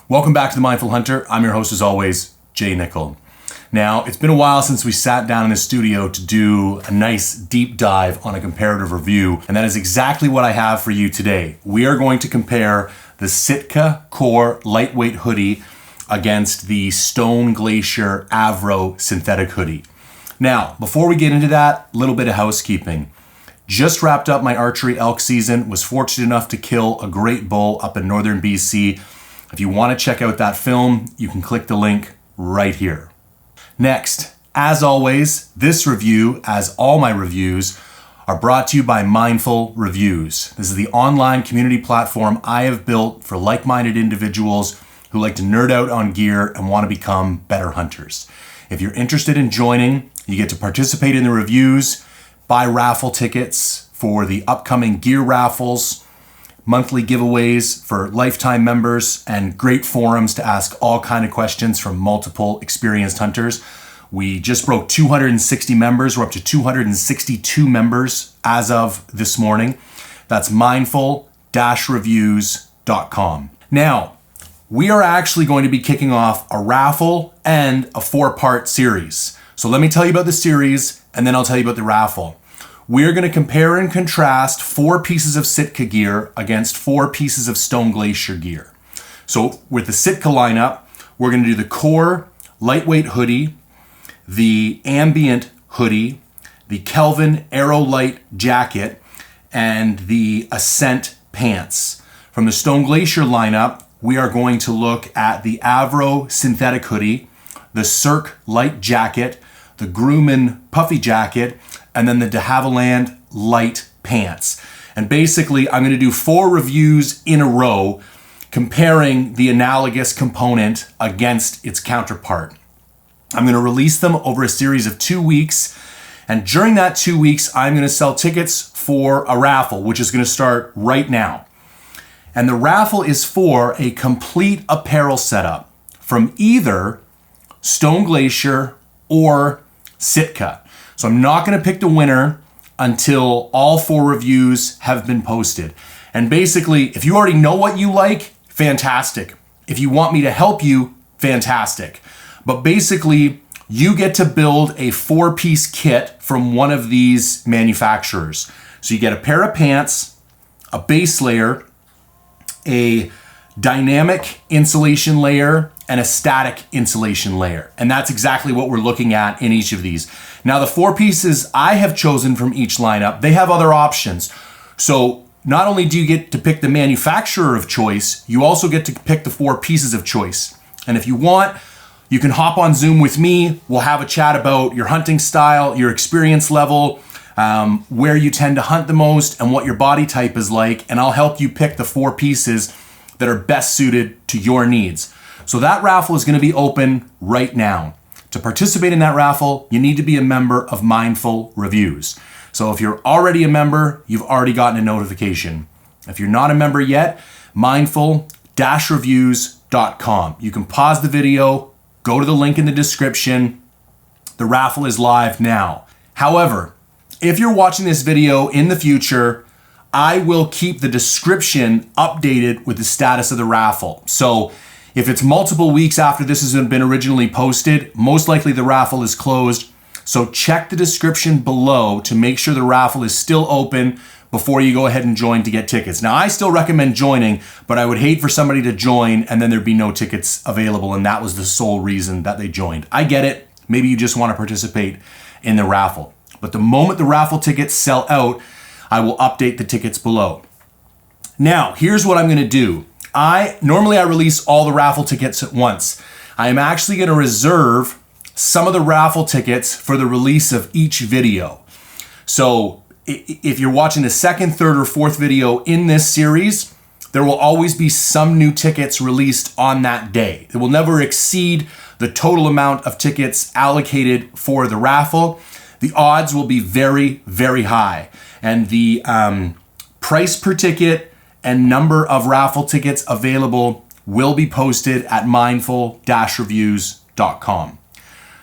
Welcome back to The Mindful Hunter. I'm your host as always, Jay Nichol. Now, it's been a while since we sat down in the studio to do a nice deep dive on a comparative review, and that is exactly what I have for you today. We are going to compare the Sitka Core Lightweight Hoody against the Stone Glacier Avro Synthetic Hoody. Now, before we get into that, a little bit of housekeeping. Just wrapped up my archery elk season, was fortunate enough to kill a great bull up in northern BC. If you want to check out that film, you can click the link right here. Next, as always, this review, as all my reviews, are brought to you by Mindful Reviews. This is the online community platform I have built for like-minded individuals who like to nerd out on gear and want to become better hunters. If you're interested in joining, you get to participate in the reviews, buy raffle tickets for the upcoming gear raffles, monthly giveaways for lifetime members, and great forums to ask all kind of questions from multiple experienced hunters. We just broke 260 members. We're up to 262 members as of this morning. That's mindful-reviews.com. Now, we are actually going to be kicking off a raffle and a 4-part series. So let me tell you about the series, and then I'll tell you about the raffle. We're going to compare and contrast 4 pieces of Sitka gear against 4 pieces of Stone Glacier gear. So with the Sitka lineup, we're going to do the Core Lightweight Hoody, the Ambient Hoody, the Kelvin Aero Light Jacket, and the Ascent Pants. From the Stone Glacier lineup, we are going to look at the Avro Synthetic Hoody, the Cirque Light Jacket, the Grumman Puffy Jacket, and then the de Havilland Light Pants. And basically, I'm going to do 4 reviews in a row comparing the analogous component against its counterpart. I'm going to release them over a series of 2 weeks, and during that 2 weeks, I'm going to sell tickets for a raffle, which is going to start right now. And the raffle is for a complete apparel setup from either Stone Glacier or Sitka. So I'm not going to pick the winner until all 4 reviews have been posted. And basically, if you already know what you like, fantastic. If you want me to help you, fantastic. But basically, you get to build a 4-piece kit from one of these manufacturers. So you get a pair of pants, a base layer, a dynamic insulation layer, and a static insulation layer. And that's exactly what we're looking at in each of these. Now, the 4 pieces I have chosen from each lineup, they have other options. So not only do you get to pick the manufacturer of choice, you also get to pick the 4 pieces of choice. And if you want, you can hop on Zoom with me. We'll have a chat about your hunting style, your experience level, where you tend to hunt the most, and what your body type is like. And I'll help you pick the 4 pieces that are best suited to your needs. So that raffle is going to be open right now. To participate in that raffle, you need to be a member of Mindful Reviews. So if you're already a member, you've already gotten a notification. If you're not a member yet, mindful-reviews.com. You can pause the video, go to the link in the description. The raffle is live now. However, if you're watching this video in the future, I will keep the description updated with the status of the raffle. So if it's multiple weeks after this has been originally posted, most likely the raffle is closed. So check the description below to make sure the raffle is still open before you go ahead and join to get tickets. Now, I still recommend joining, but I would hate for somebody to join and then there'd be no tickets available, and that was the sole reason that they joined. I get it. Maybe you just want to participate in the raffle. But the moment the raffle tickets sell out, I will update the tickets below. Now, here's what I'm going to do. Normally I release all the raffle tickets at once. I am actually going to reserve some of the raffle tickets for the release of each video. So if you're watching the 2nd, 3rd, or 4th video in this series, there will always be some new tickets released on that day. It will never exceed the total amount of tickets allocated for the raffle. The odds will be very, very high. And the price per ticket and number of raffle tickets available will be posted at mindful-reviews.com.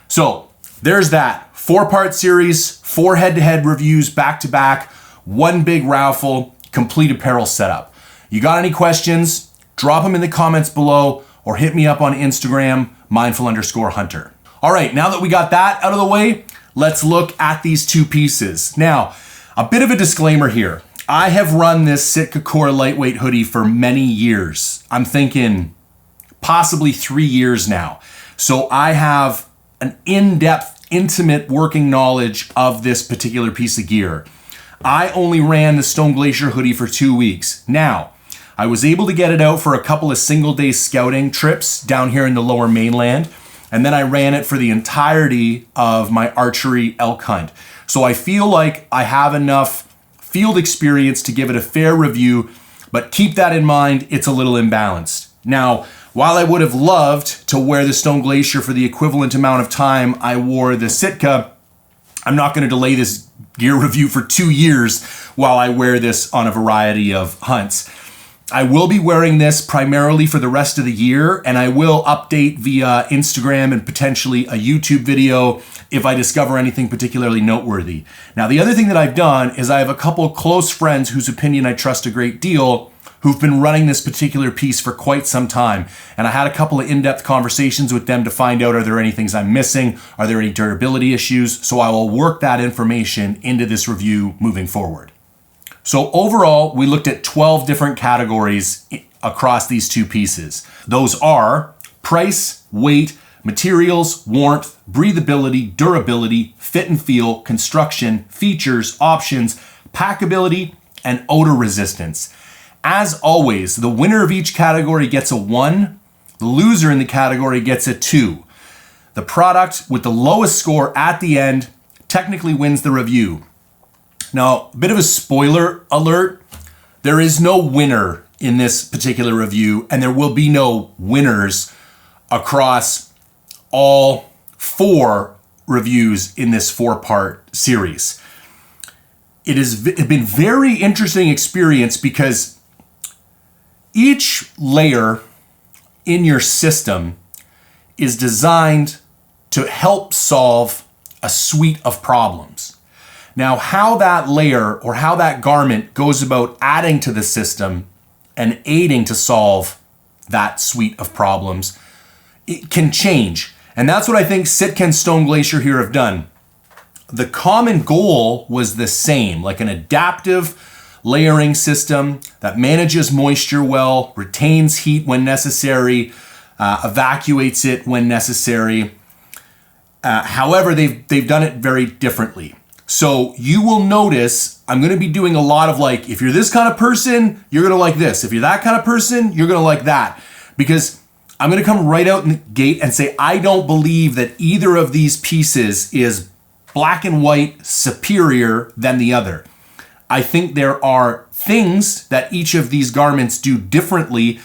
So there's that 4-part series, 4 head-to-head reviews back-to-back, 1 big raffle, complete apparel setup. You got any questions? Drop them in the comments below, or hit me up on Instagram, mindful_hunter. All right, now that we got that out of the way, let's look at these two pieces. Now, a bit of a disclaimer here. I have run this Sitka Core Lightweight Hoodie for many years. I'm thinking possibly 3 years now. So I have an in-depth, intimate working knowledge of this particular piece of gear. I only ran the Stone Glacier Hoodie for 2 weeks. Now, I was able to get it out for a couple of single-day scouting trips down here in the lower mainland, and then I ran it for the entirety of my archery elk hunt. So I feel like I have enough field experience to give it a fair review, but keep that in mind, it's a little imbalanced. Now, while I would have loved to wear the Stone Glacier for the equivalent amount of time I wore the Sitka, I'm not going to delay this gear review for 2 years while I wear this on a variety of hunts. I will be wearing this primarily for the rest of the year, and I will update via Instagram and potentially a YouTube video if I discover anything particularly noteworthy. Now, the other thing that I've done is I have a couple close friends whose opinion I trust a great deal who've been running this particular piece for quite some time. And I had a couple of in-depth conversations with them to find out, are there any things I'm missing? Are there any durability issues? So I will work that information into this review moving forward. So overall, we looked at 12 different categories across these two pieces. Those are price, weight, materials, warmth, breathability, durability, fit and feel, construction, features, options, packability, and odor resistance. As always, the winner of each category gets a 1, the loser in the category gets a 2. The product with the lowest score at the end technically wins the review. Now, a bit of a spoiler alert, there is no winner in this particular review, and there will be no winners across all 4 reviews in this 4-part series. It has been very interesting experience because each layer in your system is designed to help solve a suite of problems. Now, how that layer or how that garment goes about adding to the system and aiding to solve that suite of problems, it can change. And that's what I think Sitka and Stone Glacier here have done. The common goal was the same, like an adaptive layering system that manages moisture well, retains heat when necessary, evacuates it when necessary. However, they've done it very differently. So you will notice I'm going to be doing a lot of like, if you're this kind of person, you're going to like this. If you're that kind of person, you're going to like that. Because I'm going to come right out in the gate and say, I don't believe that either of these pieces is black and white superior than the other. I think there are things that each of these garments do differently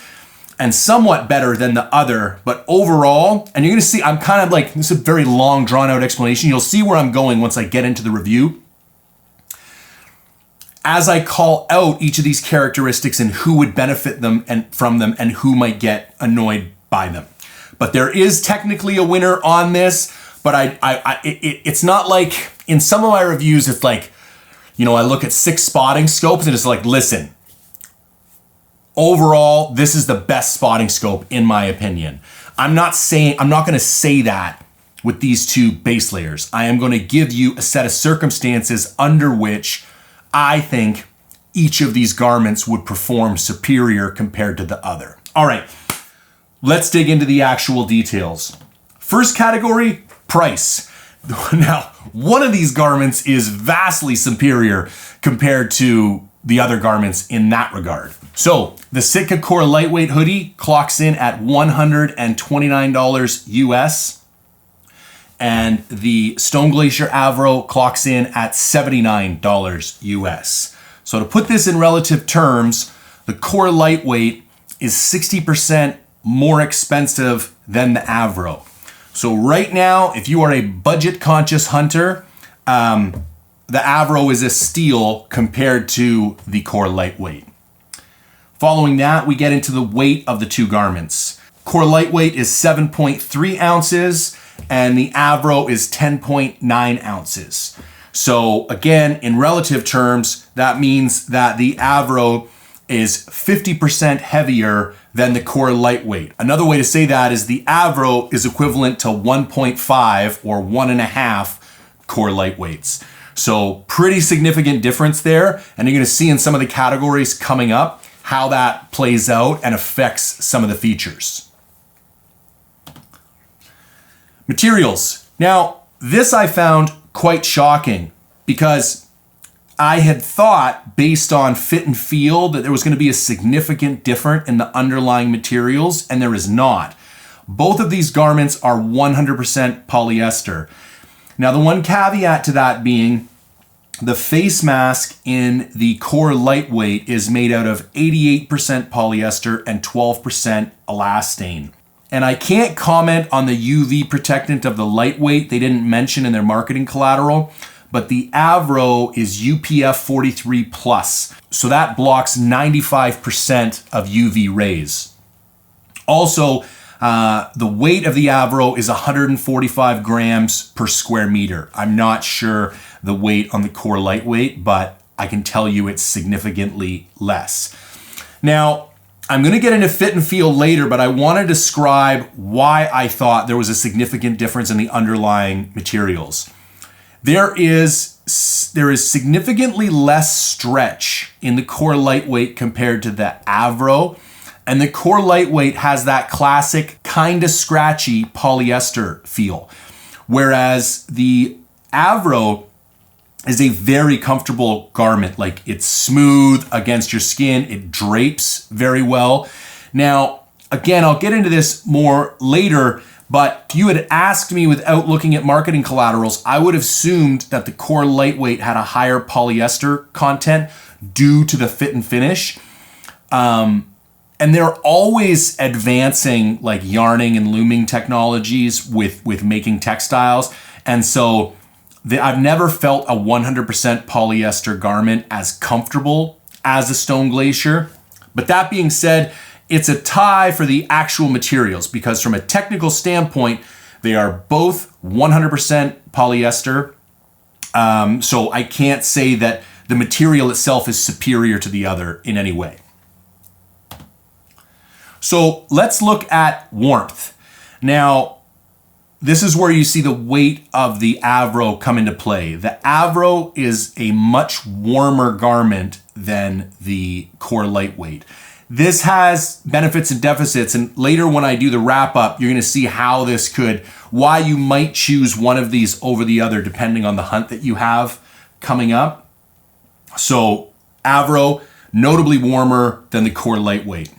and somewhat better than the other, but overall, and you're gonna see, I'm kind of like, this is a very long drawn out explanation. You'll see where I'm going once I get into the review. As I call out each of these characteristics and who would benefit them and from them and who might get annoyed by them. But there is technically a winner on this, but it's not like, in some of my reviews, it's like, you know, I look at 6 spotting scopes and it's like, listen, overall, this is the best spotting scope in my opinion. I'm not going to say that with these 2 base layers. I am going to give you a set of circumstances under which I think each of these garments would perform superior compared to the other. All right, let's dig into the actual details. First category, price. Now, one of these garments is vastly superior compared to the other garments in that regard. So the Sitka Core Lightweight Hoodie clocks in at $129 US, and the Stone Glacier Avro clocks in at $79 US. So to put this in relative terms, the Core Lightweight is 60% more expensive than the Avro. So right now, if you are a budget-conscious hunter, the Avro is a steal compared to the Core Lightweight. Following that, we get into the weight of the 2 garments. Core Lightweight is 7.3 ounces, and the Avro is 10.9 ounces. So again, in relative terms, that means that the Avro is 50% heavier than the Core Lightweight. Another way to say that is the Avro is equivalent to 1.5 or 1.5 Core Lightweights. So pretty significant difference there. And you're gonna see in some of the categories coming up how that plays out and affects some of the features. Materials. Now, this I found quite shocking because I had thought, based on fit and feel, that there was going to be a significant difference in the underlying materials, and there is not. Both of these garments are 100% polyester. Now, the one caveat to that being, the face mask in the Core Lightweight is made out of 88% polyester and 12% elastane. And I can't comment on the UV protectant of the Lightweight. They didn't mention in their marketing collateral. But the Avro is UPF 43 plus. So that blocks 95% of UV rays. Also, the weight of the Avro is 145 grams per square meter. I'm not sure the weight on the Core Lightweight, but I can tell you it's significantly less. Now, I'm gonna get into fit and feel later, but I wanna describe why I thought there was a significant difference in the underlying materials. There is significantly less stretch in the Core Lightweight compared to the Avro, and the Core Lightweight has that classic kind of scratchy polyester feel, whereas the Avro is a very comfortable garment. Like, it's smooth against your skin, it drapes very well. Now, again, I'll get into this more later, but if you had asked me without looking at marketing collaterals, I would have assumed that the Core Lightweight had a higher polyester content due to the fit and finish. And they're always advancing like yarning and looming technologies with making textiles. And so I've never felt a 100% polyester garment as comfortable as a Stone Glacier. But that being said, it's a tie for the actual materials because from a technical standpoint, they are both 100% polyester. So I can't say that the material itself is superior to the other in any way. So let's look at warmth. Now, this is where you see the weight of the Avro come into play. The Avro is a much warmer garment than the Core Lightweight. This has benefits and deficits, and later when I do the wrap up, you're gonna see how this why you might choose one of these over the other depending on the hunt that you have coming up. So Avro, notably warmer than the Core Lightweight.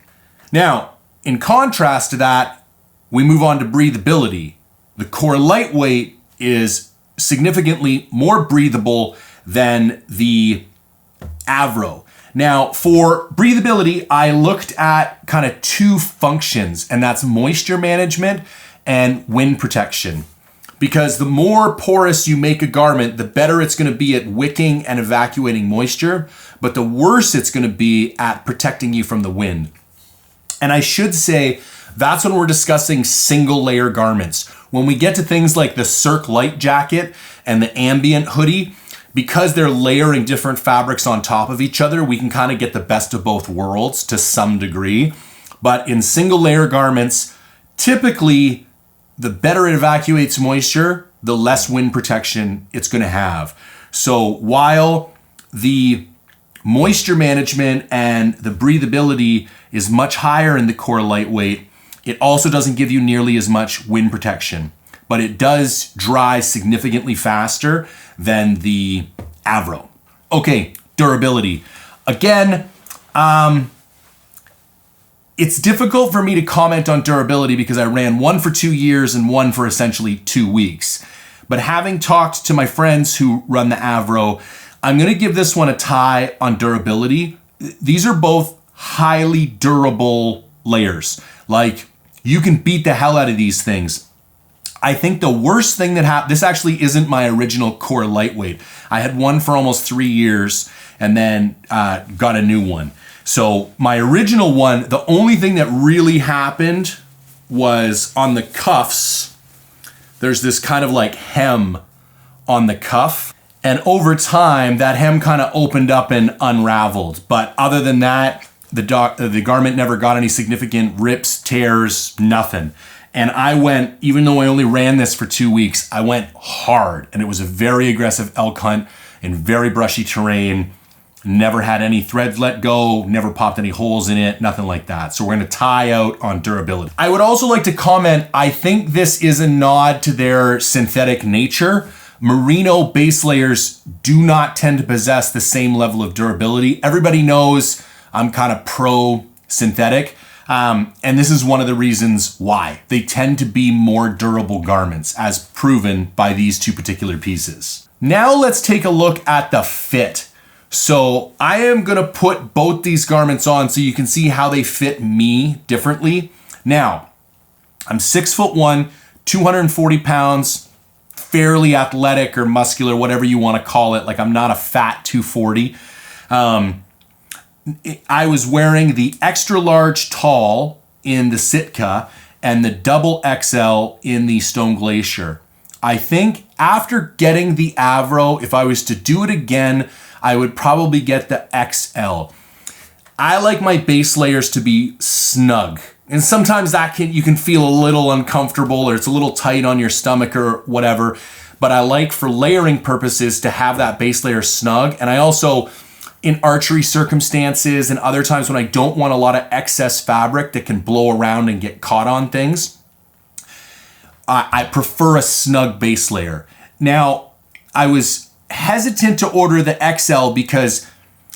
Now, in contrast to that, we move on to breathability. The Core Lightweight is significantly more breathable than the Avro. Now, for breathability, I looked at kind of two functions, and that's moisture management and wind protection. Because the more porous you make a garment, the better it's going to be at wicking and evacuating moisture, but the worse it's going to be at protecting you from the wind. And I should say, that's when we're discussing single layer garments. When we get to things like the Cirque Light Jacket and the Ambient Hoodie, because they're layering different fabrics on top of each other, we can kind of get the best of both worlds to some degree. But in single layer garments, typically, the better it evacuates moisture, the less wind protection it's going to have. So while the moisture management and the breathability is much higher in the Core Lightweight, it also doesn't give you nearly as much wind protection, but it does dry significantly faster than the Avro. Okay, durability. Again, it's difficult for me to comment on durability because I ran one for 2 years and one for essentially 2 weeks. But having talked to my friends who run the Avro, I'm gonna give this one a tie on durability. These are both highly durable layers. Like, you can beat the hell out of these things. I think the worst thing that happened, this actually isn't my original Core Lightweight. I had one for almost 3 years and then got a new one. So my original one, the only thing that really happened was on the cuffs, there's this kind of like hem on the cuff. And over time, that hem kind of opened up and unraveled. But other than that, The garment never got any significant rips, tears, nothing. And I went, even though I only ran this for 2 weeks, I went hard. And it was a very aggressive elk hunt in very brushy terrain. Never had any threads let go, never popped any holes in it, nothing like that. So we're gonna tie out on durability. I would also like to comment, I think this is a nod to their synthetic nature. Merino base layers do not tend to possess the same level of durability. Everybody knows I'm kind of pro synthetic. And this is one of the reasons why. They tend to be more durable garments, as proven by these two particular pieces. Now let's take a look at the fit. So I am gonna put both these garments on so you can see how they fit me differently. Now, I'm 6'1", 240 pounds, fairly athletic or muscular, whatever you wanna call it. Like, I'm not a fat 240. I was wearing the extra large tall in the Sitka and the double XL in the Stone Glacier. I think after getting the Avro, if I was to do it again, I would probably get the XL. I like my base layers to be snug. And sometimes you can feel a little uncomfortable or it's a little tight on your stomach or whatever. But I like, for layering purposes, to have that base layer snug. And I also, in archery circumstances and other times when I don't want a lot of excess fabric that can blow around and get caught on things, I prefer a snug base layer. Now, I was hesitant to order the XL because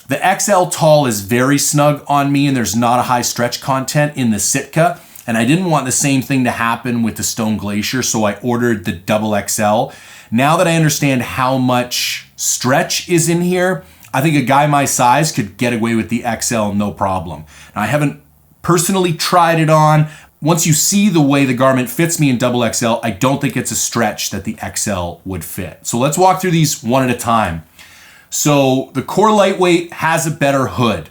the XL tall is very snug on me and there's not a high stretch content in the Sitka. And I didn't want the same thing to happen with the Stone Glacier, so I ordered the double XL. Now that I understand how much stretch is in here, I think a guy my size could get away with the XL no problem. Now, I haven't personally tried it on. Once you see the way the garment fits me in double XL, I don't think it's a stretch that the XL would fit. So let's walk through these one at a time. So the Core Lightweight has a better hood.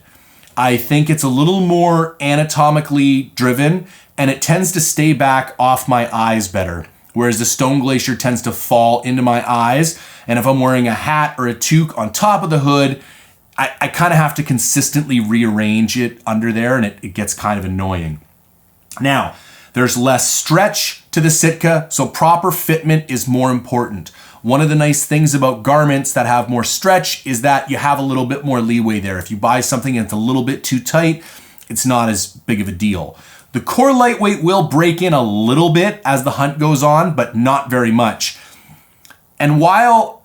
I think it's a little more anatomically driven and it tends to stay back off my eyes better. Whereas the Stone Glacier tends to fall into my eyes. And if I'm wearing a hat or a toque on top of the hood, I kind of have to consistently rearrange it under there and it gets kind of annoying. Now, there's less stretch to the Sitka, so proper fitment is more important. One of the nice things about garments that have more stretch is that you have a little bit more leeway there. If you buy something and it's a little bit too tight, it's not as big of a deal. The Core Lightweight will break in a little bit as the hunt goes on, but not very much. And while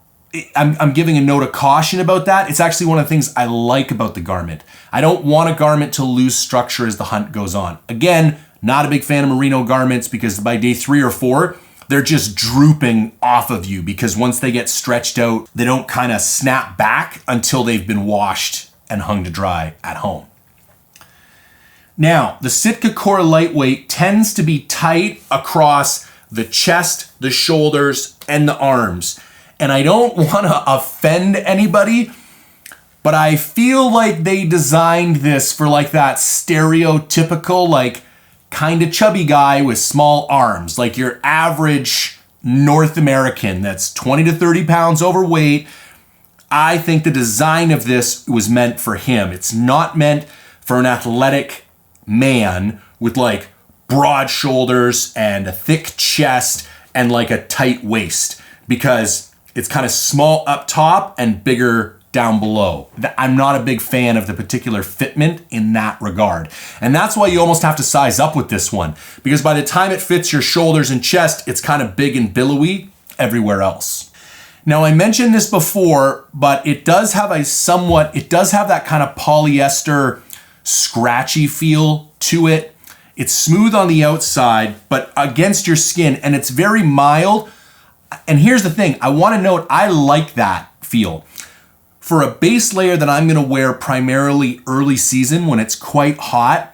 I'm giving a note of caution about that, it's actually one of the things I like about the garment. I don't want a garment to lose structure as the hunt goes on. Again, not a big fan of merino garments because by day 3 or 4, they're just drooping off of you because once they get stretched out, they don't kind of snap back until they've been washed and hung to dry at home. Now, the Sitka Core Lightweight tends to be tight across the chest, the shoulders, and the arms. And I don't want to offend anybody, but I feel like they designed this for like that stereotypical, like kind of chubby guy with small arms, like your average North American that's 20 to 30 pounds overweight. I think the design of this was meant for him. It's not meant for an athletic man with like broad shoulders and a thick chest and like a tight waist, because it's kind of small up top and bigger down below. I'm not a big fan of the particular fitment in that regard. And that's why you almost have to size up with this one, because by the time it fits your shoulders and chest, it's kind of big and billowy everywhere else. Now, I mentioned this before, but it does have that kind of polyester scratchy feel to it. It's smooth on the outside, but against your skin, and it's very mild. And here's the thing, I want to note, I like that feel. For a base layer that I'm going to wear primarily early season when it's quite hot,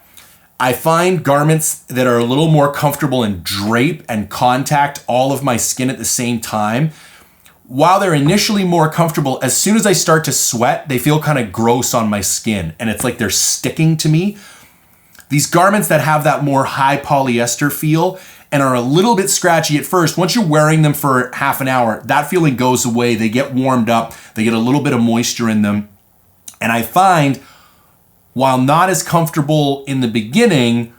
I find garments that are a little more comfortable and drape and contact all of my skin at the same time. While they're initially more comfortable, as soon as I start to sweat, they feel kind of gross on my skin and it's like they're sticking to me. These garments that have that more high polyester feel and are a little bit scratchy at first, once you're wearing them for half an hour, that feeling goes away. They get warmed up, they get a little bit of moisture in them. And I find while not as comfortable in the beginning,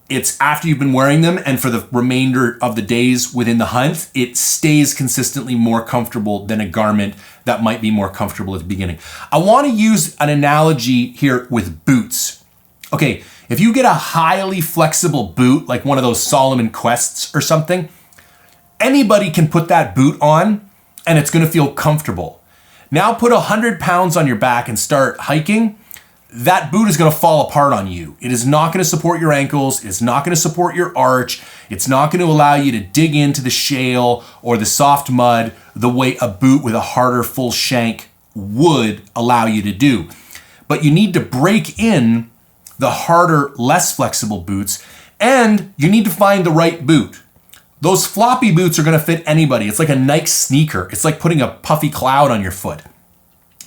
it's after you've been wearing them and for the remainder of the days within the hunt, it stays consistently more comfortable than a garment that might be more comfortable at the beginning. I want to use an analogy here with boots. Okay, if you get a highly flexible boot, like one of those Solomon Quests or something, anybody can put that boot on and it's going to feel comfortable. Now put 100 pounds on your back and start hiking. That boot is going to fall apart on you. It is not going to support your ankles. It's not going to support your arch. It's not going to allow you to dig into the shale or the soft mud the way a boot with a harder full shank would allow you to do. But you need to break in the harder, less flexible boots, and you need to find the right boot. Those floppy boots are going to fit anybody. It's like a Nike sneaker. It's like putting a puffy cloud on your foot.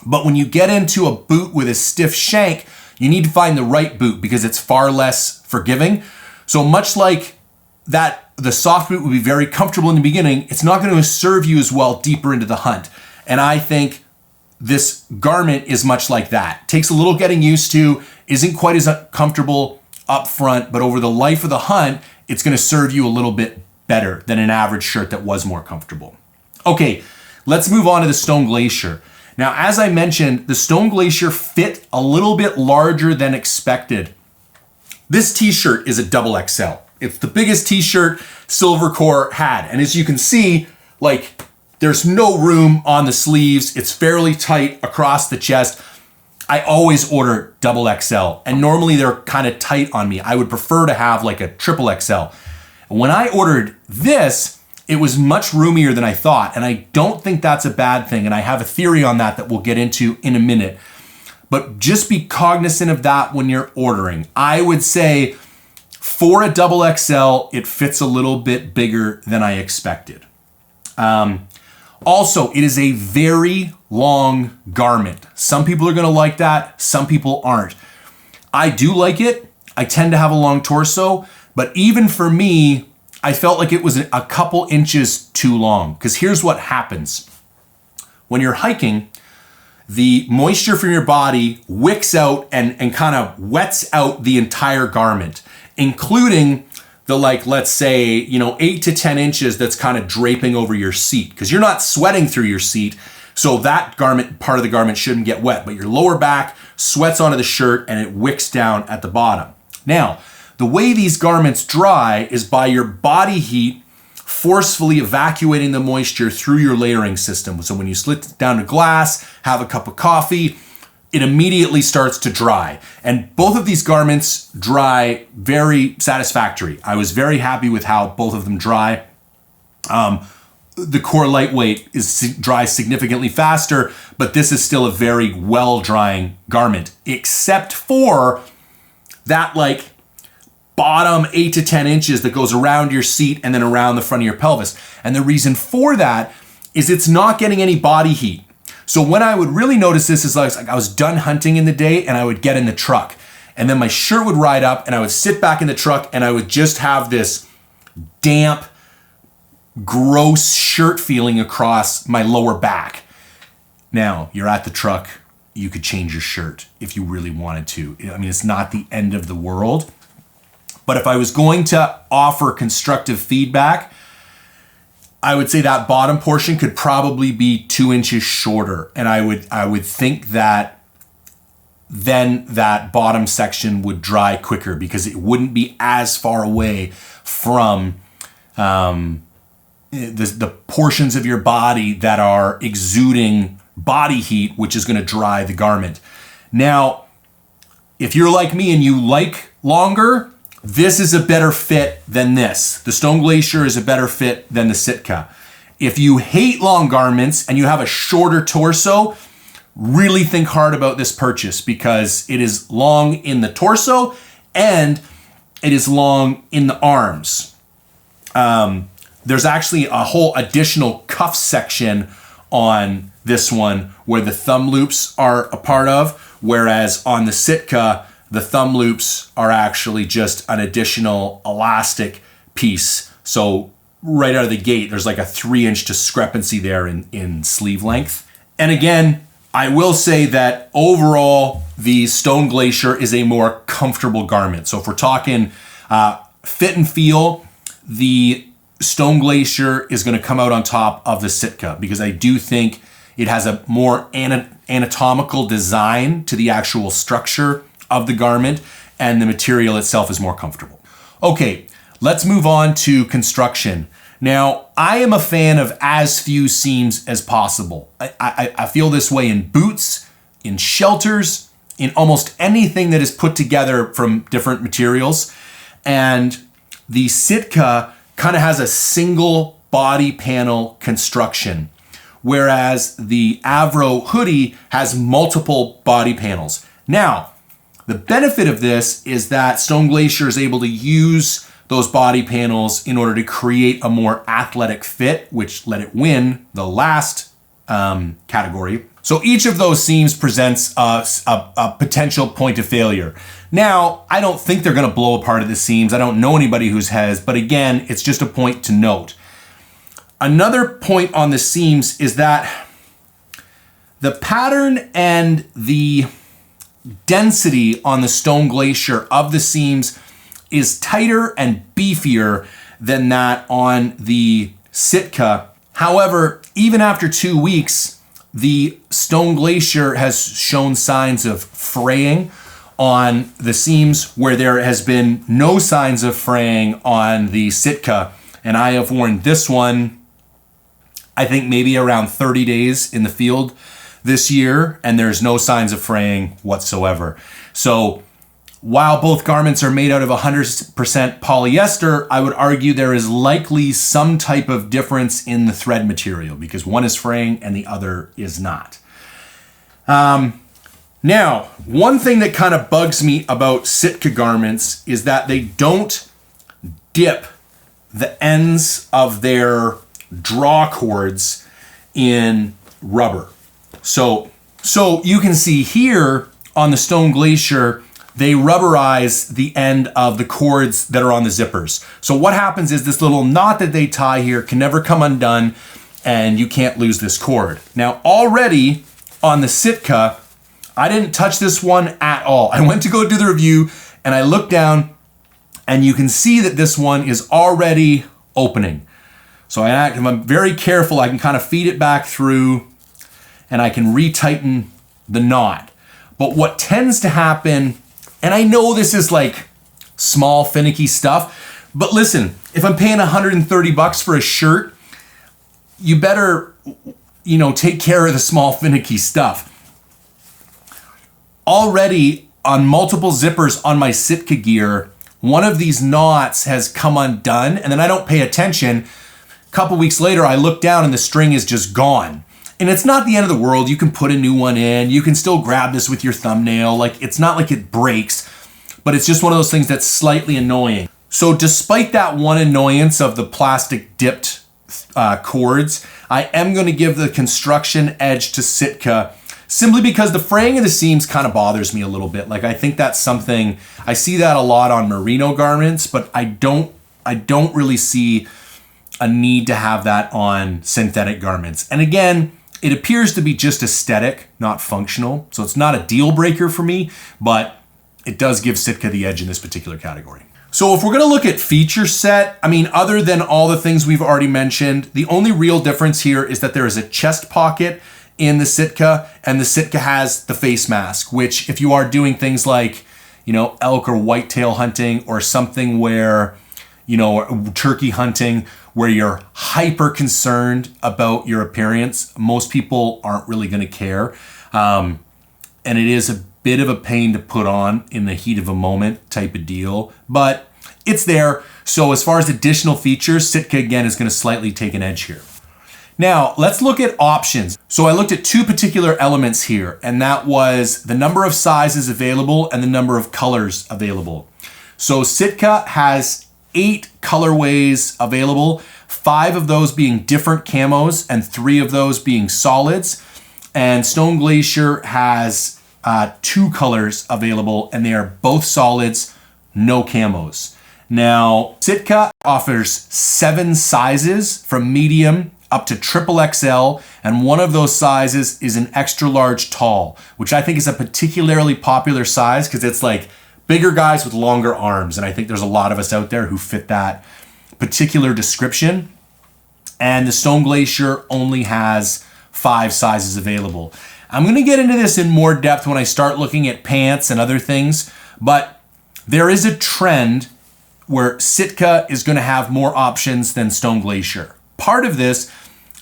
But when you get into a boot with a stiff shank, you need to find the right boot because it's far less forgiving. So much like that, the soft boot would be very comfortable in the beginning, it's not going to serve you as well deeper into the hunt. And I think this garment is much like that. Takes a little getting used to, isn't quite as comfortable up front, but over the life of the hunt, it's going to serve you a little bit better than an average shirt that was more comfortable. Okay, let's move on to the Stone Glacier. Now, as I mentioned, the Stone Glacier fit a little bit larger than expected. This t-shirt is a double XL. It's the biggest t-shirt Silver Core had. And as you can see, like, there's no room on the sleeves. It's fairly tight across the chest. I always order double XL, and normally they're kind of tight on me. I would prefer to have like a triple XL. When I ordered this, it was much roomier than I thought, and I don't think that's a bad thing, and I have a theory on that we'll get into in a minute. But just be cognizant of that when you're ordering. I would say for a double XL, it fits a little bit bigger than I expected. Also, it is a very long garment. Some people are gonna like that, some people aren't. I do like it. I tend to have a long torso, but even for me, I felt like it was a couple inches too long, because here's what happens. When you're hiking, the moisture from your body wicks out and kind of wets out the entire garment, including the, like, let's say, 8 to 10 inches that's kind of draping over your seat, because you're not sweating through your seat. So that part of the garment shouldn't get wet, but your lower back sweats onto the shirt and it wicks down at the bottom. Now, the way these garments dry is by your body heat forcefully evacuating the moisture through your layering system. So when you slip down a glass, have a cup of coffee, it immediately starts to dry. And both of these garments dry very satisfactory. I was very happy with how both of them dry. The Core Lightweight dries significantly faster, but this is still a very well-drying garment, except for that, like, bottom 8 to 10 inches that goes around your seat and then around the front of your pelvis. And the reason for that is it's not getting any body heat. So when I would really notice this is like I was done hunting in the day and I would get in the truck and then my shirt would ride up and I would sit back in the truck and I would just have this damp, gross shirt feeling across my lower back. Now, you're at the truck, you could change your shirt if you really wanted to. I mean, it's not the end of the world. But if I was going to offer constructive feedback, I would say that bottom portion could probably be 2 inches shorter. And I would think that then that bottom section would dry quicker because it wouldn't be as far away from the portions of your body that are exuding body heat, which is going to dry the garment. Now, if you're like me and you like longer, this is a better fit than this. The Stone Glacier is a better fit than the Sitka. If you hate long garments and you have a shorter torso, really think hard about this purchase because it is long in the torso and it is long in the arms. There's actually a whole additional cuff section on this one where the thumb loops are a part of, whereas on the Sitka, the thumb loops are actually just an additional elastic piece. So right out of the gate, there's like a 3-inch discrepancy there in sleeve length. And again, I will say that overall, the Stone Glacier is a more comfortable garment. So if we're talking fit and feel, the Stone Glacier is going to come out on top of the Sitka because I do think it has a more anatomical design to the actual structure of the garment, and the material itself is more comfortable. Okay, let's move on to construction. Now, I am a fan of as few seams as possible. I feel this way in boots, in shelters, in almost anything that is put together from different materials. And the Sitka kind of has a single body panel construction, whereas the Avro hoodie has multiple body panels. Now, the benefit of this is that Stone Glacier is able to use those body panels in order to create a more athletic fit, which let it win the last category. So each of those seams presents a potential point of failure. Now, I don't think they're going to blow apart at the seams. I don't know anybody who has, but again, it's just a point to note. Another point on the seams is that the pattern and the density on the Stone Glacier of the seams is tighter and beefier than that on the Sitka. However, even after 2 weeks, the Stone Glacier has shown signs of fraying on the seams where there has been no signs of fraying on the Sitka. And I have worn this one, I think maybe around 30 days in the field this year, and there's no signs of fraying whatsoever. So while both garments are made out of 100% polyester, I would argue there is likely some type of difference in the thread material because one is fraying and the other is not. Now, one thing that kind of bugs me about Sitka garments is that they don't dip the ends of their draw cords in rubber. So you can see here on the Stone Glacier, they rubberize the end of the cords that are on the zippers. So what happens is this little knot that they tie here can never come undone and you can't lose this cord. Now already on the Sitka, I didn't touch this one at all. I went to go do the review and I looked down and you can see that this one is already opening. So if I'm very careful, I can kind of feed it back through and I can retighten the knot. But what tends to happen, and I know this is like small finicky stuff, but listen, if I'm paying $130 for a shirt, you better, take care of the small finicky stuff. Already on multiple zippers on my Sitka gear, one of these knots has come undone and then I don't pay attention. A couple weeks later, I look down and the string is just gone. And it's not the end of the world. You can put a new one in. You can still grab this with your thumbnail. It's not like it breaks, but it's just one of those things that's slightly annoying. So despite that one annoyance of the plastic dipped cords, I am going to give the construction edge to Sitka simply because the fraying of the seams kind of bothers me a little bit. I think that's something, I see that a lot on merino garments, but I don't really see a need to have that on synthetic garments. And again, it appears to be just aesthetic, not functional. So it's not a deal breaker for me, but it does give Sitka the edge in this particular category. So if we're gonna look at feature set, other than all the things we've already mentioned, the only real difference here is that there is a chest pocket in the Sitka, and the Sitka has the face mask, which if you are doing things like, elk or whitetail hunting or something where, turkey hunting, where you're hyper concerned about your appearance, most people aren't really gonna care. And it is a bit of a pain to put on in the heat of a moment type of deal, but it's there. So as far as additional features, Sitka again is gonna slightly take an edge here. Now, let's look at options. So I looked at two particular elements here, and that was the number of sizes available and the number of colors available. So Sitka has 8 colorways available, 5 of those being different camos and 3 of those being solids. And Stone Glacier has 2 colors available, and they are both solids, no camos. Now, Sitka offers 7 sizes from medium up to triple XL, and one of those sizes is an extra large tall, which I think is a particularly popular size because it's like bigger guys with longer arms. And I think there's a lot of us out there who fit that particular description. And the Stone Glacier only has 5 sizes available. I'm going to get into this in more depth when I start looking at pants and other things, but there is a trend where Sitka is going to have more options than Stone Glacier. Part of this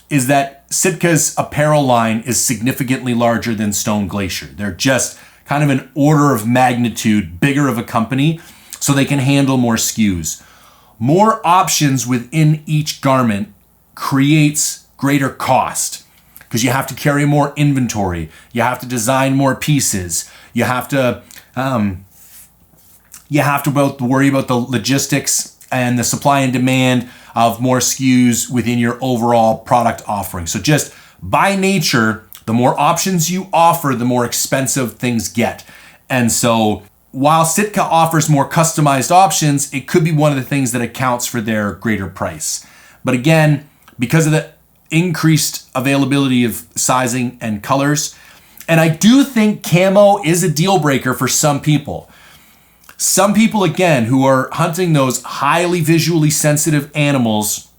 is that Sitka's apparel line is significantly larger than Stone Glacier. They're just kind of an order of magnitude bigger of a company, so they can handle more SKUs. More options within each garment creates greater cost because you have to carry more inventory. You have to design more pieces. You have to worry about the logistics and the supply and demand of more SKUs within your overall product offering. So just by nature, the more options you offer, the more expensive things get. And so while Sitka offers more customized options, it could be one of the things that accounts for their greater price. But again, because of the increased availability of sizing and colors, and I do think camo is a deal breaker for some people. Some people, again, who are hunting those highly visually sensitive animals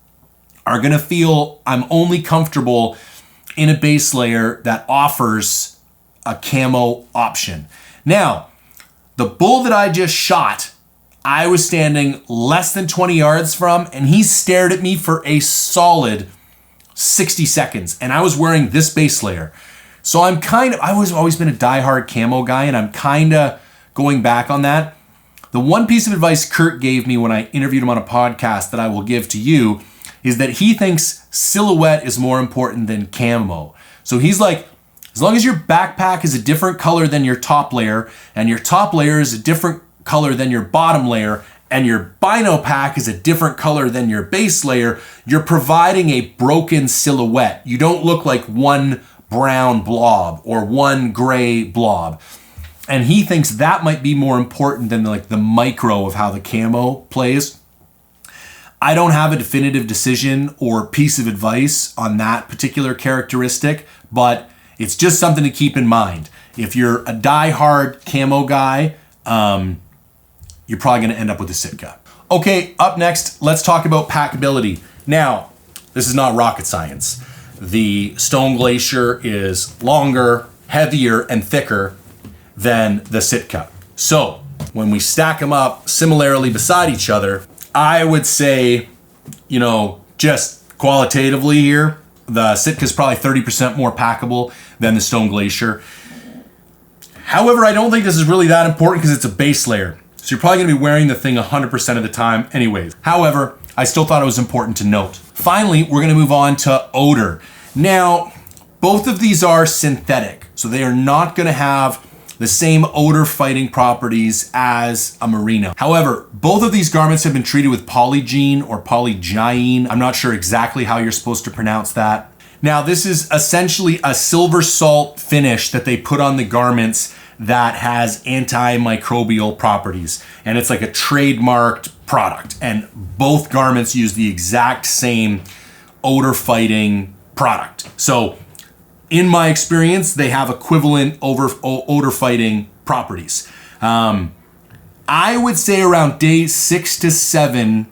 are going to feel I'm only comfortable in a base layer that offers a camo option. Now, the bull that I just shot, I was standing less than 20 yards from, and he stared at me for a solid 60 seconds, and I was wearing this base layer. So I've always been a diehard camo guy, and I'm kind of going back on that. The one piece of advice Kurt gave me when I interviewed him on a podcast that I will give to you is that he thinks silhouette is more important than camo. So he's like, as long as your backpack is a different color than your top layer, and your top layer is a different color than your bottom layer, and your bino pack is a different color than your base layer, you're providing a broken silhouette. You don't look like one brown blob or one gray blob. And he thinks that might be more important than like the micro of how the camo plays. I don't have a definitive decision or piece of advice on that particular characteristic, but it's just something to keep in mind. If you're a die-hard camo guy, you're probably going to end up with a Sitka. Okay, up next, let's talk about packability. Now, this is not rocket science. The Stone Glacier is longer, heavier, and thicker than the Sitka. So when we stack them up similarly beside each other, I would say, just qualitatively here, the Sitka is probably 30% more packable than the Stone Glacier. However, I don't think this is really that important because it's a base layer. So you're probably going to be wearing the thing 100% of the time anyways. However, I still thought it was important to note. Finally, we're going to move on to Odor. Now, both of these are synthetic, so they are not going to have the same odor fighting properties as a merino. However, both of these garments have been treated with polygene or polygiene. I'm not sure exactly how you're supposed to pronounce that. Now, this is essentially a silver salt finish that they put on the garments that has antimicrobial properties. And it's like a trademarked product. And both garments use the exact same odor fighting product. So in my experience, they have equivalent odor fighting properties. I would say around day 6 to 7,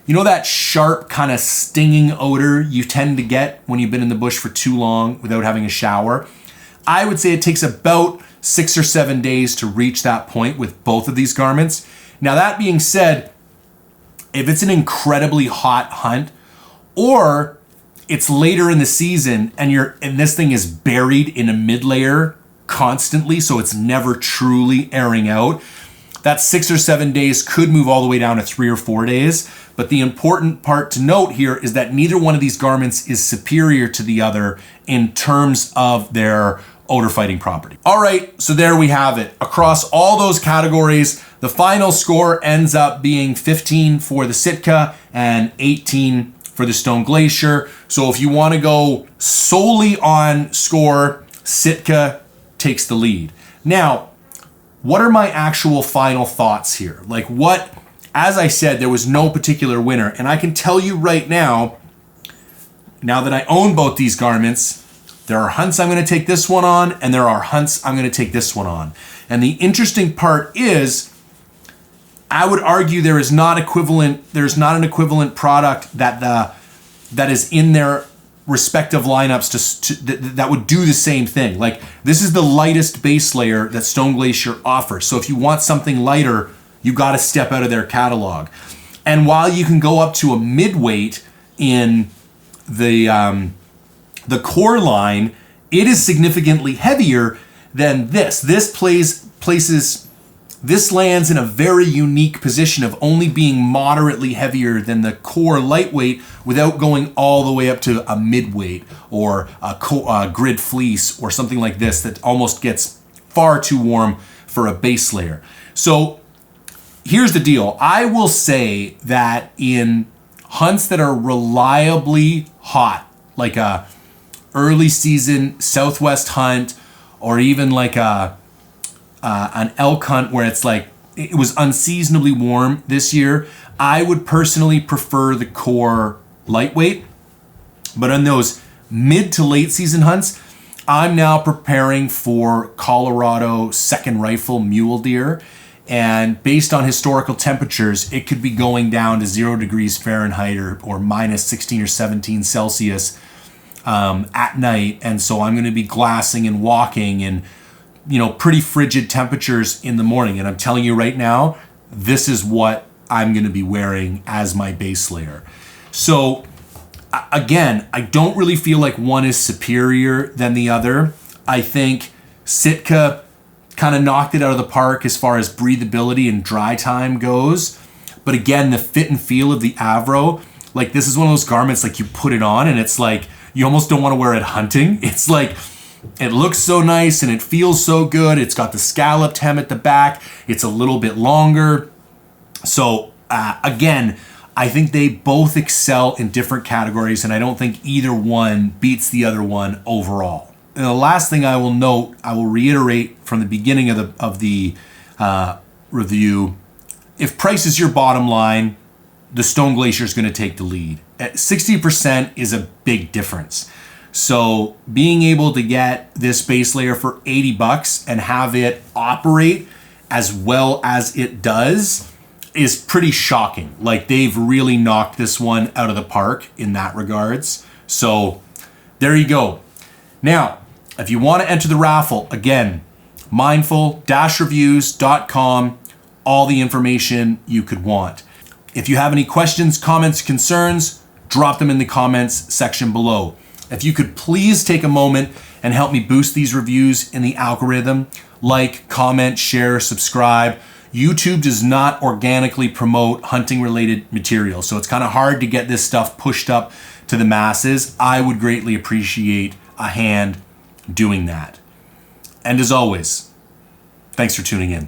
that sharp kind of stinging odor you tend to get when you've been in the bush for too long without having a shower. I would say it takes about 6 or 7 days to reach that point with both of these garments. Now, that being said, if it's an incredibly hot hunt, or it's later in the season and this thing is buried in a mid layer constantly, so it's never truly airing out, that 6 or 7 days could move all the way down to 3 or 4 days. But the important part to note here is that neither one of these garments is superior to the other in terms of their odor fighting property. All right, so there we have it. Across all those categories, the final score ends up being 15 for the Sitka and 18 for the Stone Glacier. So if you want to go solely on score, Sitka takes the lead. Now, what are my actual final thoughts here? As I said, there was no particular winner. And I can tell you right now, now that I own both these garments, there are hunts I'm going to take this one on, and there are hunts I'm going to take this one on. And the interesting part is, I would argue there's not an equivalent product that is in their respective lineups that would do the same thing. Like, this is the lightest base layer that Stone Glacier offers. So if you want something lighter, you got to step out of their catalog. And while you can go up to a midweight in the core line, it is significantly heavier than this. This lands in a very unique position of only being moderately heavier than the core lightweight without going all the way up to a midweight or a grid fleece or something like this that almost gets far too warm for a base layer. So here's the deal. I will say that in hunts that are reliably hot, like a early season Southwest hunt, or even like an elk hunt where it's like it was unseasonably warm this year, I would personally prefer the core lightweight. But on those mid to late season hunts, I'm now preparing for Colorado second rifle mule deer. And based on historical temperatures, it could be going down to 0 degrees Fahrenheit or minus 16 or 17 Celsius at night. And so I'm going to be glassing and walking in, pretty frigid temperatures in the morning. And I'm telling you right now, this is what I'm going to be wearing as my base layer. So again, I don't really feel like one is superior than the other. I think Sitka kind of knocked it out of the park as far as breathability and dry time goes. But again, the fit and feel of the Avro, like this is one of those garments like you put it on and it's like you almost don't want to wear it hunting. It's like it looks so nice and it feels so good. It's got the scalloped hem at the back. It's a little bit longer. So again, I think they both excel in different categories, and I don't think either one beats the other one overall. And the last thing I will note, I will reiterate from the beginning of the review, if price is your bottom line, the Stone Glacier is going to take the lead. At 60% is a big difference. So being able to get this base layer for $80 and have it operate as well as it does is pretty shocking. Like, they've really knocked this one out of the park in that regards. So there you go. Now, if you want to enter the raffle, again, mindful-reviews.com, all the information you could want. If you have any questions, comments, concerns, drop them in the comments section below. If you could please take a moment and help me boost these reviews in the algorithm, like, comment, share, subscribe. YouTube does not organically promote hunting related material, so it's kind of hard to get this stuff pushed up to the masses. I would greatly appreciate a hand doing that. And as always, thanks for tuning in.